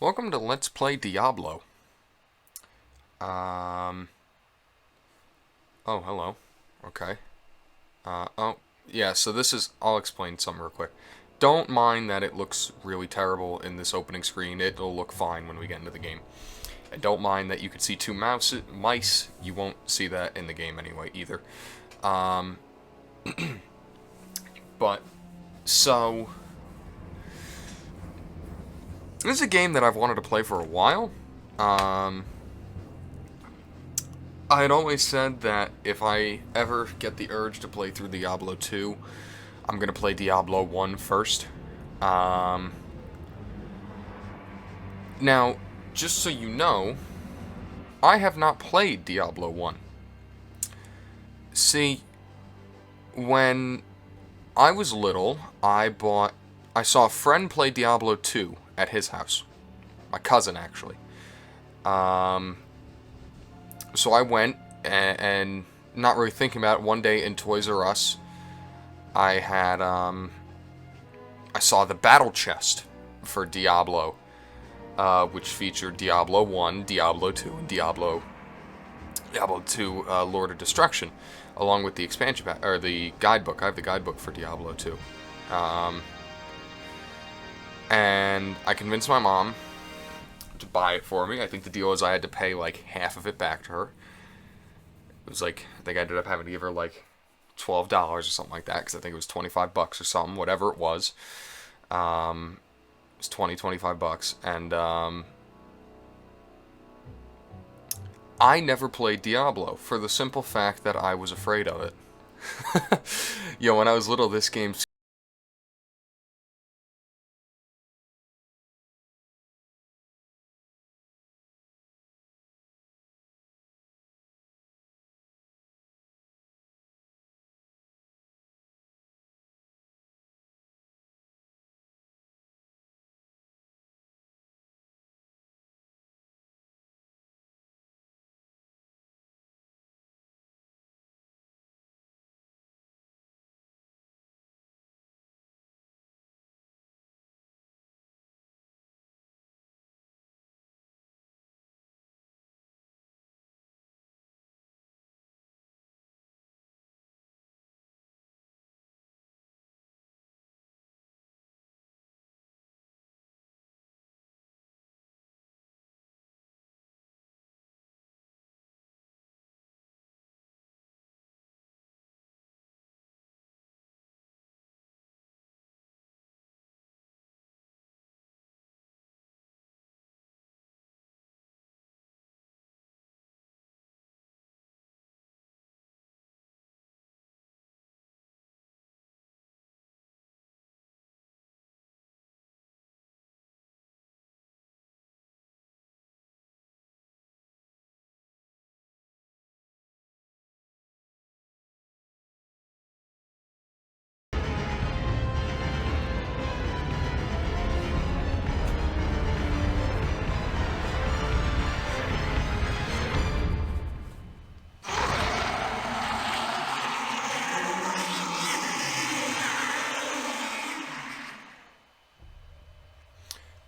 Welcome to Let's Play Diablo. Oh, hello. Okay. Oh, yeah, so this is, I'll explain something real quick. Don't mind that it looks really terrible in this opening screen. It'll look fine when we get into the game. And don't mind that you can see two mice. You won't see that in the game anyway, either. Um, but, so, this is a game that I've wanted to play for a while. I had always said that if I ever get the urge to play through Diablo 2, I'm going to play Diablo 1 first. Um, Now, just so you know, I have not played Diablo 1. See, when I was little, I saw a friend play Diablo 2 at his house. My cousin, actually. Um, so I went, and not really thinking about it, one day in Toys R Us, I had, I saw the battle chest for Diablo, which featured Diablo 1, Diablo 2, and Diablo 2 Lord of Destruction, along with the expansion pack, or the guidebook. I have the guidebook for Diablo 2. And I convinced my mom to buy it for me. I think the deal was I had to pay like half of it back to her. It was like, I think I ended up having to give her like $12 or something like that, because I think it was 25 bucks or something, whatever it was. It was 25 bucks. And I never played Diablo for the simple fact that I was afraid of it. When I was little, this game.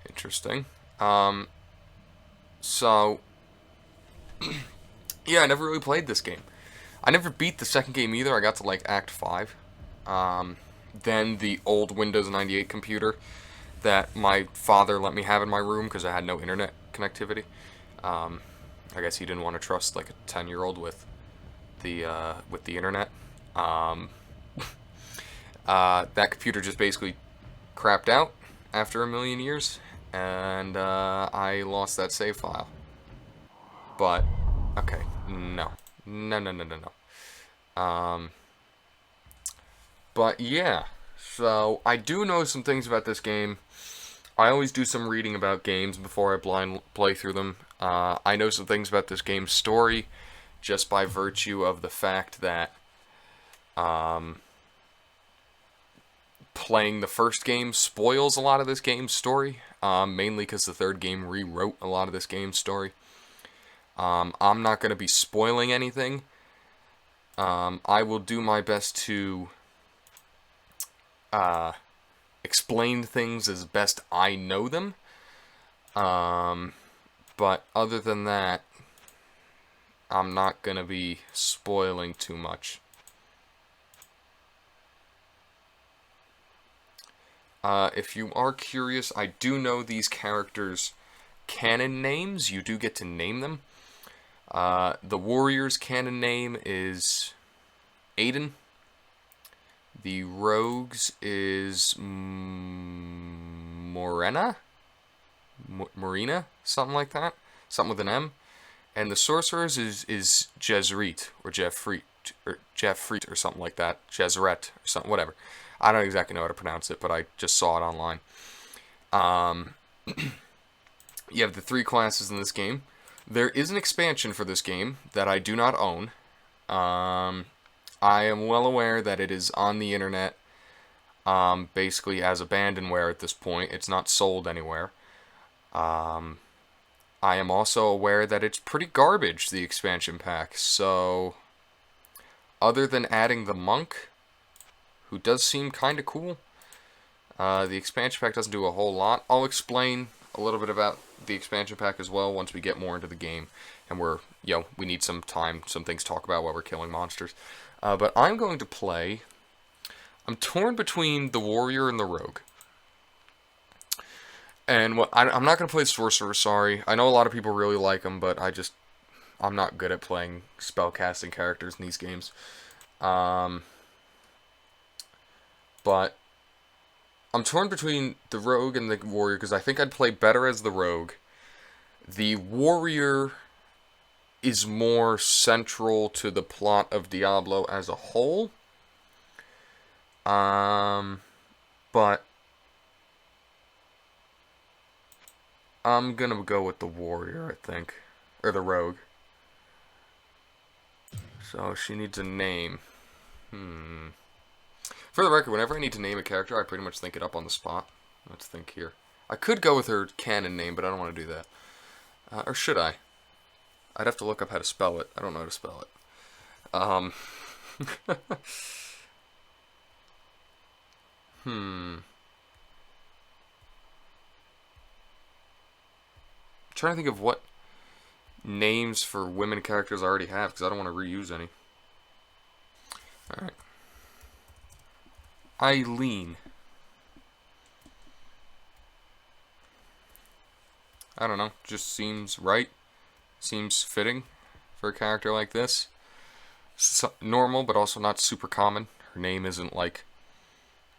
Interesting. So, yeah, I never really played this game. I never beat the second game either. I got to like Act 5. Then the old Windows 98 computer that my father let me have in my room because I had no internet connectivity. I guess he didn't want to trust like a 10-year-old with the internet. Um, that computer just basically crapped out after a million years, and I lost that save file. But okay, no, no, no, no, no, no. But yeah, so I do know some things about this game. I always do some reading about games before I blind play through them. I know some things about this game's story just by virtue of the fact that playing the first game spoils a lot of this game's story, mainly because the third game rewrote a lot of this game's story. I'm not going to be spoiling anything. I will do my best to explain things as best I know them. But other than that, I'm not going to be spoiling too much. If you are curious, I do know these characters' canon names. You do get to name them. The warrior's canon name is Aiden. The rogue's is Morena? Marina? Something like that. Something with an M. And the sorcerer's is Jezreet, or Jeffreet, or something like that. Jezret, or something, whatever. I don't exactly know how to pronounce it, but I just saw it online. You have the 3 classes in this game. There is an expansion for this game that I do not own. I am well aware that it is on the internet, basically as abandonware at this point. It's not sold anywhere. I am also aware that it's pretty garbage, the expansion pack. So, other than adding the monk, who does seem kind of cool, the expansion pack doesn't do a whole lot. I'll explain a little bit about the expansion pack as well once we get more into the game, and we need some time, some things to talk about while we're killing monsters. But I'm going to play. I'm torn between the warrior and the rogue. And I'm not going to play sorcerer, sorry. I know a lot of people really like them, but I'm not good at playing spellcasting characters in these games. But I'm torn between the rogue and the warrior because I think I'd play better as the rogue. The warrior is more central to the plot of Diablo as a whole. But I'm gonna go with the warrior, I think. Or the rogue. So she needs a name. For the record, whenever I need to name a character, I pretty much think it up on the spot. Let's think here. I could go with her canon name, but I don't want to do that. Or should I? I'd have to look up how to spell it. I don't know how to spell it. I'm trying to think of what names for women characters I already have, because I don't want to reuse any. Alright. Eileen. I don't know, just seems right. Seems fitting for a character like this. Normal, but also not super common. Her name isn't like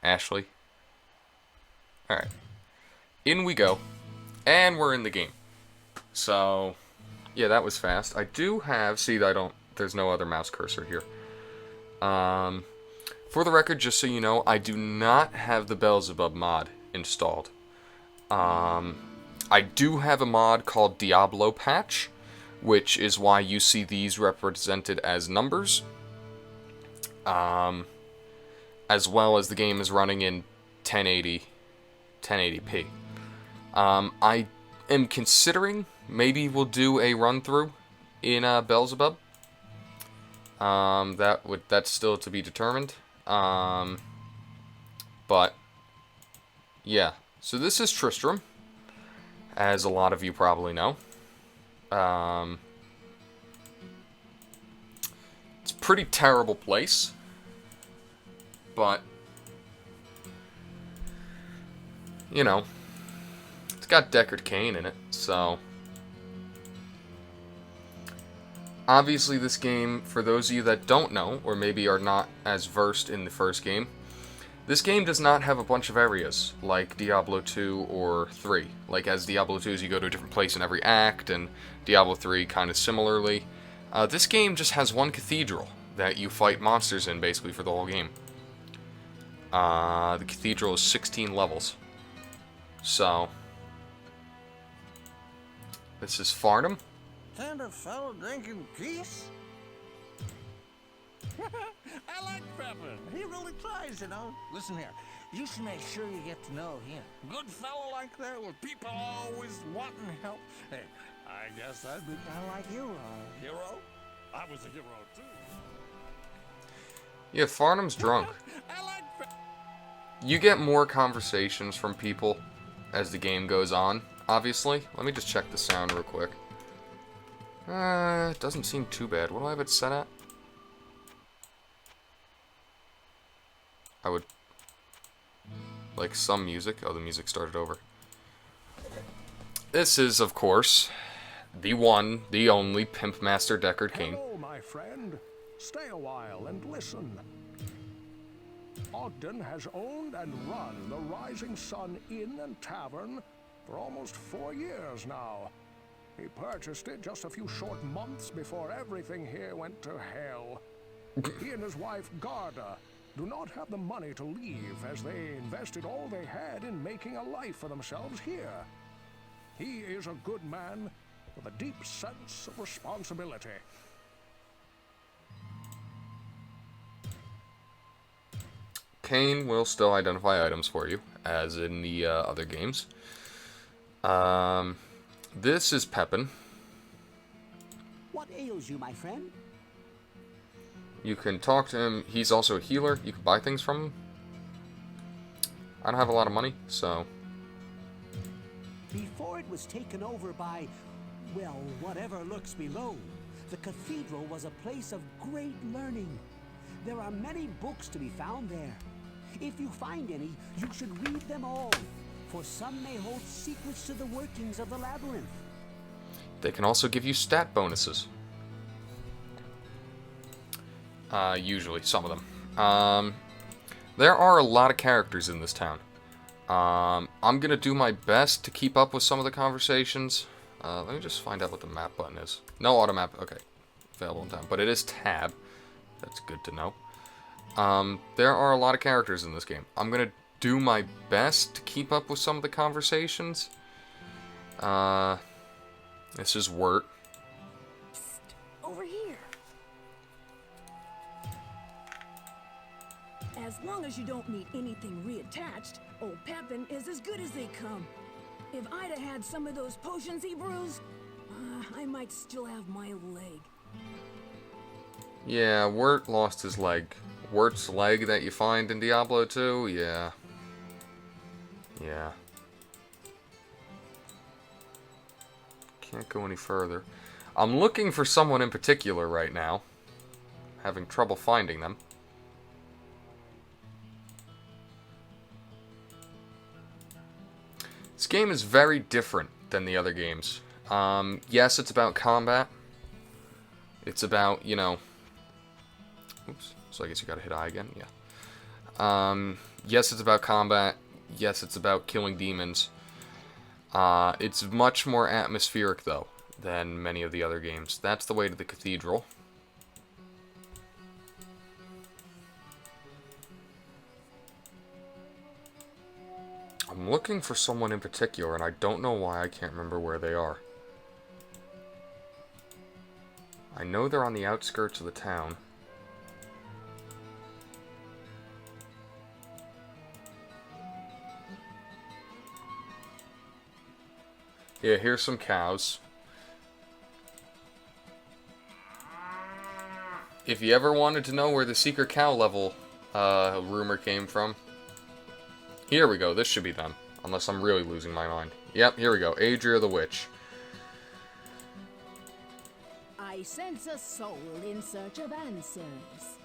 Ashley. Alright. In we go. And we're in the game. So, yeah, that was fast. I do have, there's no other mouse cursor here. For the record, just so you know, I do not have the Beelzebub mod installed. I do have a mod called Diablo Patch, which is why you see these represented as numbers. As well as the game is running in 1080p. I am considering maybe we'll do a run-through in Beelzebub. That's still to be determined. But yeah, so this is Tristram, as a lot of you probably know. It's a pretty terrible place, but you know, it's got Deckard Cain in it, so obviously this game, for those of you that don't know, or maybe are not as versed in the first game, this game does not have a bunch of areas like Diablo 2 or 3. Like, as Diablo 2 is you go to a different place in every act, and Diablo 3 kind of similarly. This game just has one cathedral that you fight monsters in, basically, for the whole game. The cathedral is 16 levels. So, this is Farnham. And a fellow drinking peace? I like Pepper. He really tries, you know. Listen here, you should make sure you get to know him. Good fellow like that with people always wanting help. Hey, I guess I'd be kind of like you, hero. I was a hero too. Yeah, Farnham's drunk. I like You get more conversations from people as the game goes on. obviously. Let me just check the sound real quick. It doesn't seem too bad. What do I have it set at? I would... like some music. Oh, the music started over. This is, of course, the one, the only Pimp Master Deckard Cain. Hello, my friend. Stay a while and listen. Ogden has owned and run the Rising Sun Inn and Tavern for almost 4 years now. He purchased it just a few short months before everything here went to hell. He and his wife, Garda, do not have the money to leave as they invested all they had in making a life for themselves here. He is a good man with a deep sense of responsibility. Cain will still identify items for you, as in the other games. This is Pepin. What ails you, my friend? You can talk to him. He's also a healer. You can buy things from him. I don't have a lot of money, so... Before it was taken over by, well, whatever lurks below, the cathedral was a place of great learning. There are many books to be found there. If you find any, you should read them all, for some may hold secrets to the workings of the labyrinth. They can also give you stat bonuses. Usually, some of them. There are a lot of characters in this town. I'm gonna do my best to keep up with some of the conversations. Let me just find out what the map button is. No auto map, okay. Available in town, but it is tab. That's good to know. There are a lot of characters in this game. I'm gonna do my best to keep up with some of the conversations. This is Wirt. Psst, over here. As long as you don't meet anything reattached, old Pepin is as good as they come. If I'd have had some of those potions he brews, I might still have my leg. Yeah, Wirt lost his leg. Wirt's leg that you find in Diablo 2? Yeah. Yeah. Can't go any further. I'm looking for someone in particular right now. Having trouble finding them. This game is very different than the other games. Yes, it's about combat. It's about, you know... Oops. So I guess you gotta hit I again? Yeah. Yes, it's about combat. Yes, it's about killing demons. It's much more atmospheric, though, than many of the other games. That's the way to the cathedral. I'm looking for someone in particular, and I don't know why I can't remember where they are. I know they're on the outskirts of the town. Yeah, here's some cows. If you ever wanted to know where the secret cow level rumor came from, here we go. This should be them. Unless I'm really losing my mind. Yep, here we go. Adria the Witch. I sense a soul in search of answers.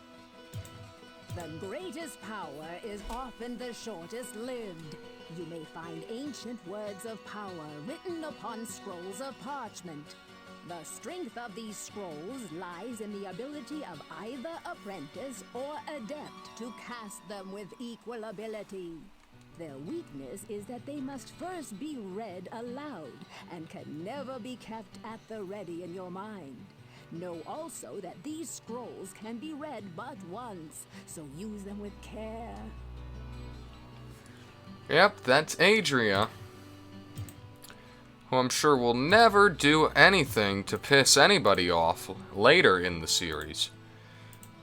The greatest power is often the shortest lived. You may find ancient words of power written upon scrolls of parchment. The strength of these scrolls lies in the ability of either apprentice or adept to cast them with equal ability. Their weakness is that they must first be read aloud and can never be kept at the ready in your mind. Know also that these scrolls can be read but once, so use them with care. Yep, that's Adria. Who I'm sure will never do anything to piss anybody off later in the series.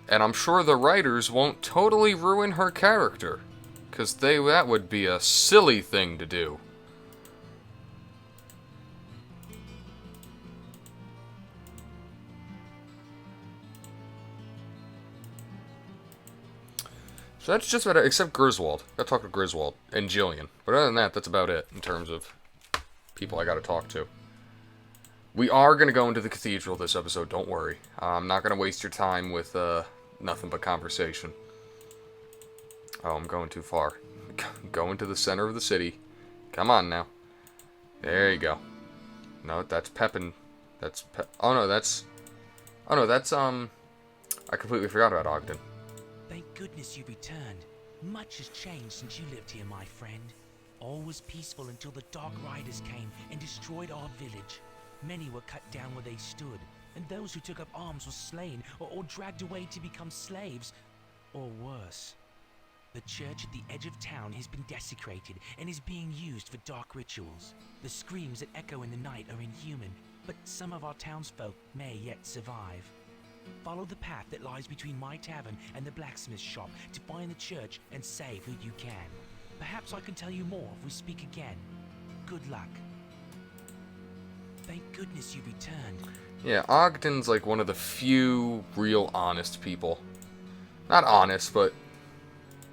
And I'm sure the writers won't totally ruin her character. Because that would be a silly thing to do. So that's just about it, except Griswold. Gotta talk to Griswold and Jillian. But other than that, that's about it in terms of people I gotta talk to. We are gonna go into the cathedral this episode, don't worry. I'm not gonna waste your time with nothing but conversation. Oh, I'm going too far. Go into the center of the city. Come on now. There you go. No, that's Pepin. That's oh no, that's... Oh no, that's, I completely forgot about Ogden. Thank goodness you returned. Much has changed since you lived here, my friend. All was peaceful until the Dark Riders came and destroyed our village. Many were cut down where they stood, and those who took up arms were slain or dragged away to become slaves, or worse. The church at the edge of town has been desecrated and is being used for dark rituals. The screams that echo in the night are inhuman, but some of our townsfolk may yet survive. Follow the path that lies between my tavern and the blacksmith's shop to find the church and save who you can. Perhaps I can tell you more if we speak again. Good luck. Thank goodness you returned. Yeah, Ogden's like one of the few real honest people. Not honest, but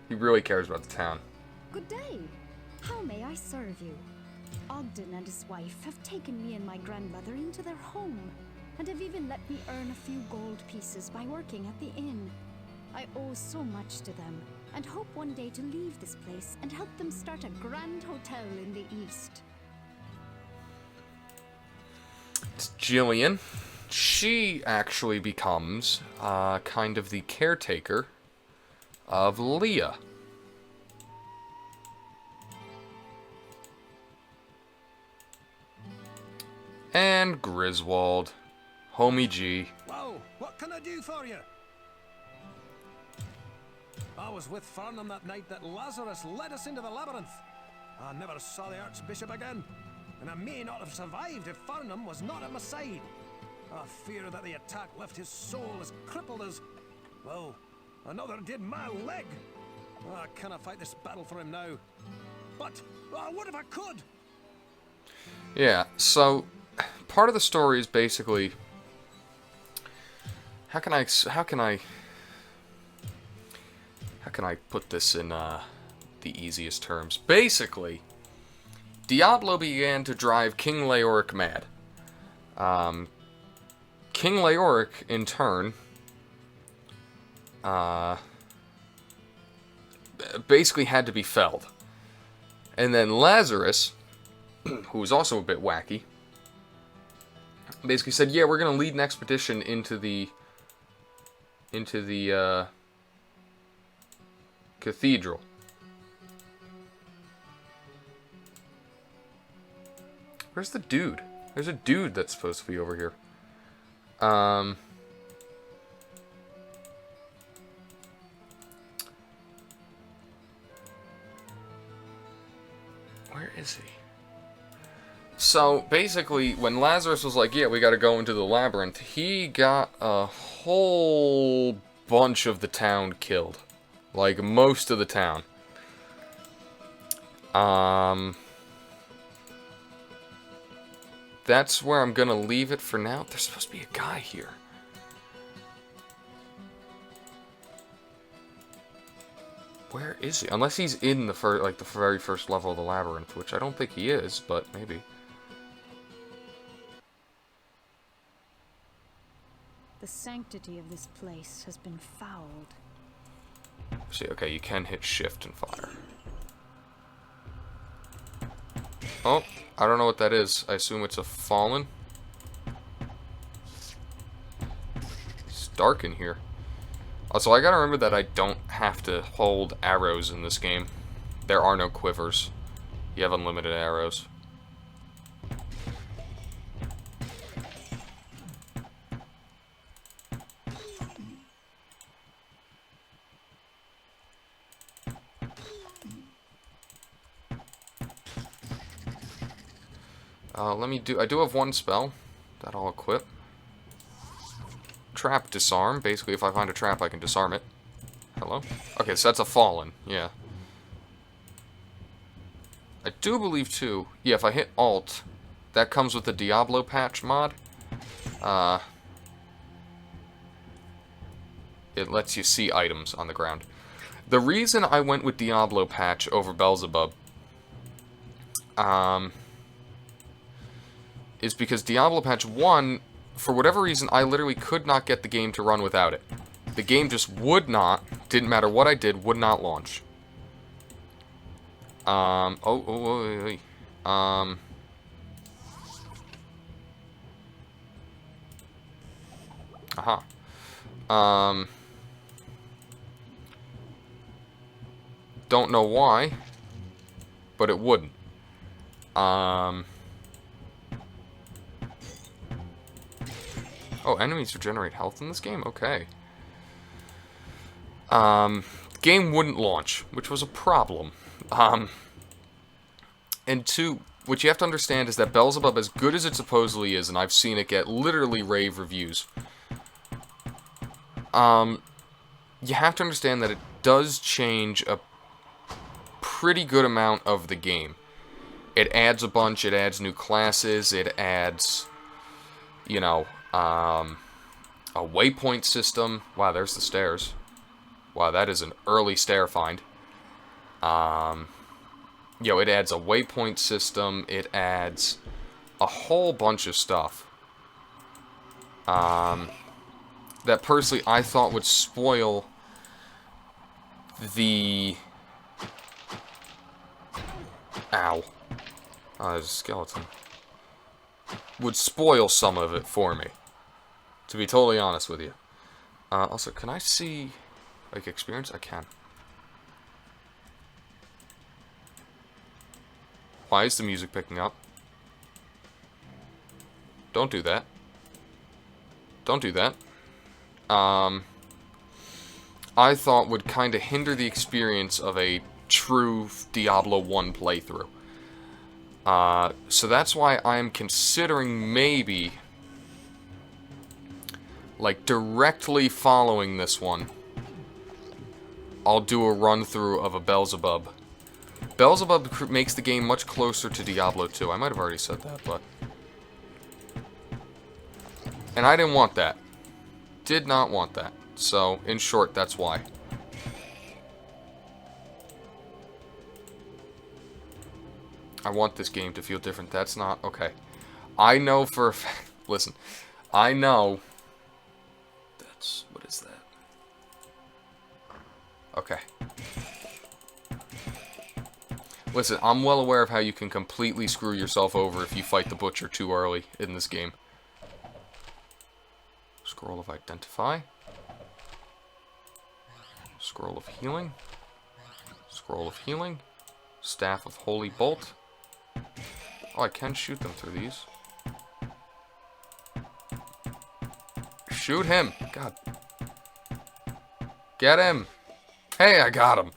he really cares about the town. Good day. How may I serve you? Ogden and his wife have taken me and my grandmother into their home, and have even let me earn a few gold pieces by working at the inn. I owe so much to them, and hope one day to leave this place and help them start a grand hotel in the east. It's Jillian. She actually becomes kind of the caretaker of Leah. And Griswold. Homie G. Whoa, what can I do for you? I was with Farnham that night that Lazarus led us into the labyrinth. I never saw the Archbishop again, and I may not have survived if Farnham was not at my side. I fear that the attack left his soul as crippled as... well, another did my leg. I cannot fight this battle for him now. But, what if I could? Yeah, so part of the story is basically... How can I put this in the easiest terms? Basically, Diablo began to drive King Leoric mad. King Leoric, in turn, basically had to be felled. And then Lazarus, who was also a bit wacky, basically said, yeah, we're going to lead an expedition into the cathedral. Where's the dude? There's a dude that's supposed to be over here. Where is he? So, basically, when Lazarus was like, yeah, we gotta go into the labyrinth, he got a whole bunch of the town killed. Like, most of the town. That's where I'm gonna leave it for now. There's supposed to be a guy here. Where is he? Unless he's in the the very first level of the labyrinth, which I don't think he is, but maybe. The sanctity of this place has been fouled. See, okay, you can hit shift and fire. Oh, I don't know what that is. I assume it's a fallen. It's dark in here. Also, I gotta remember that I don't have to hold arrows in this game. There are no quivers. You have unlimited arrows. I do have one spell that I'll equip. Trap disarm. Basically, if I find a trap, I can disarm it. Hello? Okay, so that's a fallen. Yeah. I do believe, too... Yeah, if I hit Alt, that comes with the Diablo patch mod. It lets you see items on the ground. The reason I went with Diablo patch over Beelzebub... is because Diablo Patch 1, for whatever reason, I literally could not get the game to run without it. The game just would not, didn't matter what I did, would not launch. Aha. Don't know why, but it wouldn't. Oh, enemies regenerate health in this game? Okay. Game wouldn't launch, which was a problem. And two, what you have to understand is that Beelzebub, as good as it supposedly is, and I've seen it get literally rave reviews, you have to understand that it does change a pretty good amount of the game. It adds a bunch, it adds new classes, it adds, you know, a waypoint system. Wow, there's the stairs. Wow, that is an early stair find. You know, it adds a waypoint system, it adds a whole bunch of stuff. That personally I thought would spoil the... Ow. Oh, there's a skeleton. Would spoil some of it for me. To be totally honest with you. Also, can I see, like, experience? I can. Why is the music picking up? Don't do that. Don't do that. I thought would kind of hinder the experience of a true Diablo 1 playthrough. So that's why I'm considering maybe, like, directly following this one, I'll do a run-through of a Beelzebub. Beelzebub makes the game much closer to Diablo 2. I might have already said that, but... And I didn't want that. Did not want that. So, in short, that's why. I want this game to feel different. That's not... Okay. I know for a fact... Listen. I know... That's... What is that? Okay. Listen, I'm well aware of how you can completely screw yourself over if you fight the Butcher too early in this game. Scroll of Identify. Scroll of Healing. Scroll of Healing. Staff of Holy Bolt. Oh, I can shoot them through these. Shoot him! God. Get him! Hey, I got him!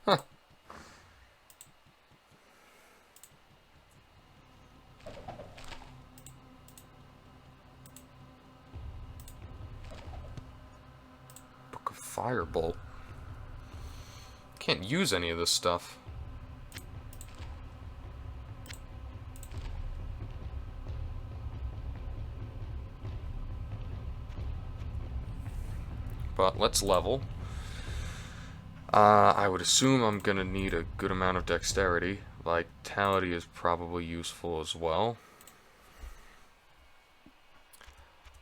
Huh. Book of Firebolt. Can't use any of this stuff. But let's level. I would assume I'm gonna need a good amount of dexterity. Vitality is probably useful as well.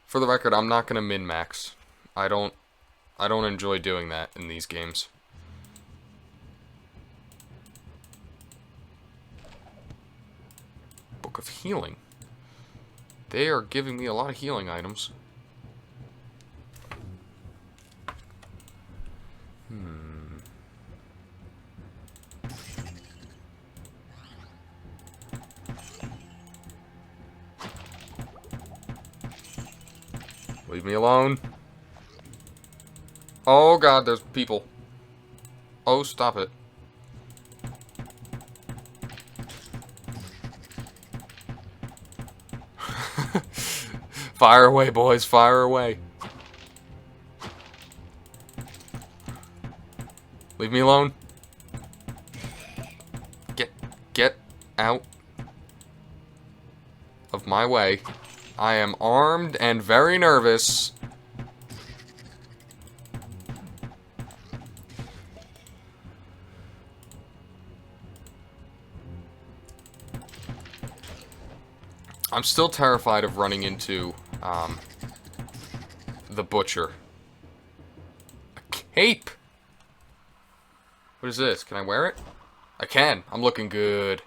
For the record, I'm not gonna min-max. I don't enjoy doing that in these games. Book of Healing. They are giving me a lot of healing items. Leave me alone. Oh god, there's people. Oh, stop it. Fire away, boys, fire away. Leave me alone. Get out of my way. I am armed and very nervous. I'm still terrified of running into the butcher. A cape! What is this? Can I wear it? I can. I'm looking good.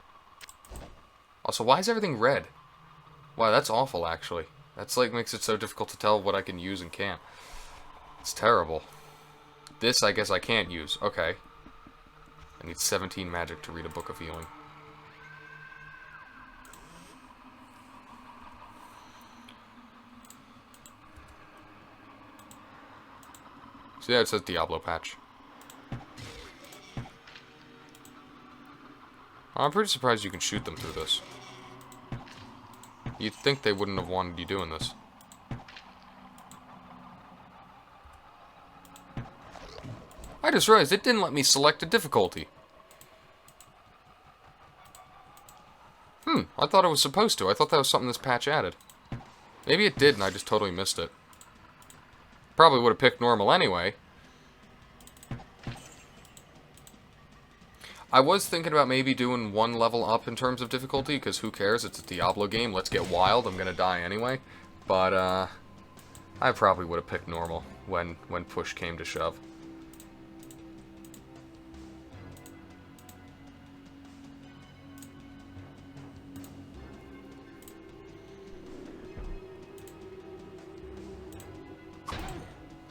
Also, why is everything red? Wow, that's awful, actually. That's like makes it so difficult to tell what I can use and can't. It's terrible. This, I guess I can't use. Okay. I need 17 magic to read a book of healing. So yeah, it says Diablo patch. I'm pretty surprised you can shoot them through this. You'd think they wouldn't have wanted you doing this. I just realized it didn't let me select a difficulty. I thought it was supposed to. I thought that was something this patch added. Maybe it did and I just totally missed it. Probably would have picked normal anyway. I was thinking about maybe doing one level up in terms of difficulty, because who cares? It's a Diablo game. Let's get wild. I'm gonna die anyway. But, I probably would have picked normal when push came to shove.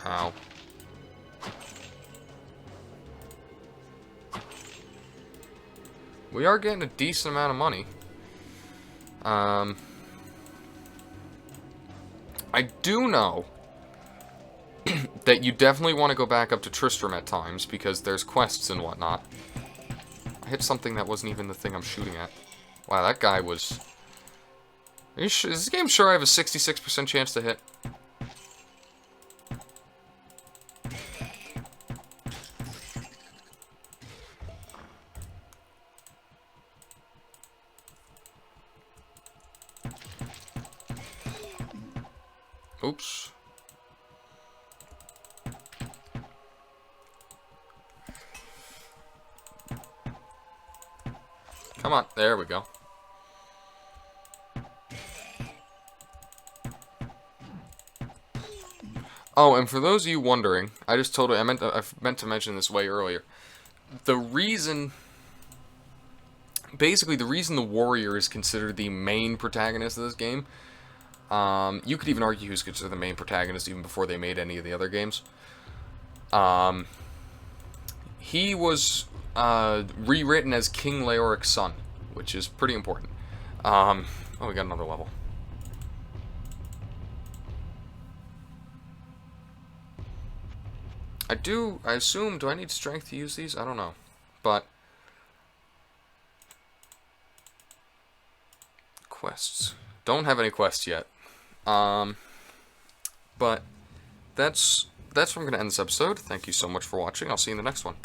Ow. We are getting a decent amount of money. I do know that you definitely want to go back up to Tristram at times, because there's quests and whatnot. I hit something that wasn't even the thing I'm shooting at. Wow, that guy was... Are you sure? Is this game sure I have a 66% chance to hit? Oops. Come on, there we go. Oh, and for those of you wondering, I meant to mention this way earlier. The reason, basically the reason the warrior is considered the main protagonist of this game, you could even argue who's considered the main protagonist even before they made any of the other games. He was rewritten as King Leoric's son, which is pretty important. Oh, we got another level. I assume, do I need strength to use these? I don't know. But, quests. Don't have any quests yet. But, that's where I'm going to end this episode. Thank you so much for watching. I'll see you in the next one.